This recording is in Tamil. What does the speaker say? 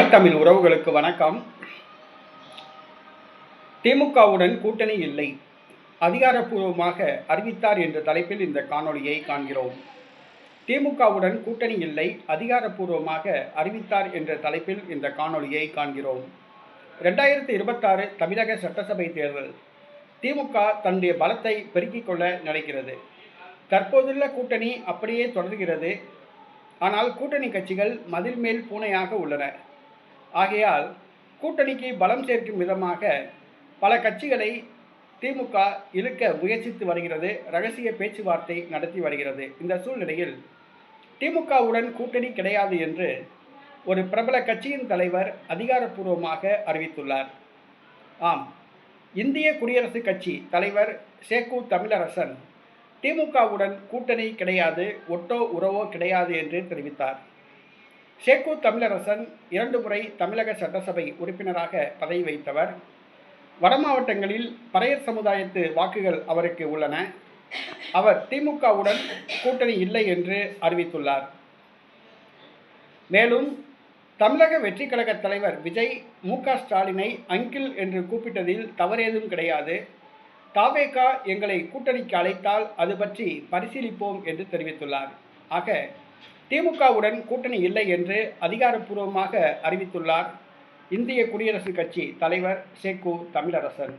தாய் தமிழ் உறவுகளுக்கு வணக்கம். திமுகவுடன் கூட்டணி இல்லை, அதிகாரப்பூர்வமாக அறிவித்தார் என்ற தலைப்பில் இந்த காணொளியை காண்கிறோம். திமுகவுடன் கூட்டணி இல்லை, அதிகாரப்பூர்வமாக அறிவித்தார் என்ற தலைப்பில் இந்த காணொளியை காண்கிறோம். 2026 தமிழக சட்டசபை தேர்தல். திமுக தன்னுடைய பலத்தை பெருக்கிக் கொள்ள நினைக்கிறது. தற்போதுள்ள கூட்டணி அப்படியே தொடர்கிறது. ஆனால் கூட்டணி கட்சிகள் மதில் மேல் பூனையாக உள்ளன. ஆகையால் கூட்டணிக்கு பலம் சேர்க்கும் விதமாக பல கட்சிகளை திமுக இழுக்க முயற்சித்து வருகிறது. ரகசிய பேச்சுவார்த்தை நடத்தி வருகிறது. இந்த சூழ்நிலையில் திமுகவுடன் கூட்டணி கிடையாது என்று ஒரு பிரபல கட்சியின் தலைவர் அதிகாரப்பூர்வமாக அறிவித்துள்ளார். ஆம், இந்திய குடியரசுக் கட்சி தலைவர் சேக்கு தமிழரசன் திமுகவுடன் கூட்டணி கிடையாது, ஒட்டோ உறவோ கிடையாது என்று தெரிவித்தார். சேக்கு தமிழரசன் 2 முறை தமிழக சட்டசபை உறுப்பினராக பதவி வைத்தவர். வட மாவட்டங்களில் பறையர் சமுதாயத்து வாக்குகள் அவருக்கு உள்ளன. அவர் திமுகவுடன் கூட்டணி இல்லை என்று அறிவித்துள்ளார். மேலும் தமிழக வெற்றி கழக தலைவர் விஜய் மு.க. ஸ்டாலினை அங்கிள் என்று கூப்பிட்டதில் தவறேதும் கிடையாது. தவேக எங்களை கூட்டணிக்கு அழைத்தால் அது பற்றி பரிசீலிப்போம் என்று தெரிவித்துள்ளார். ஆக திமுகவுடன் கூட்டணி இல்லை என்று அதிகாரப்பூர்வமாக அறிவித்துள்ளார் இந்திய குடியரசுக் கட்சி தலைவர் சேக்கு தமிழரசன்.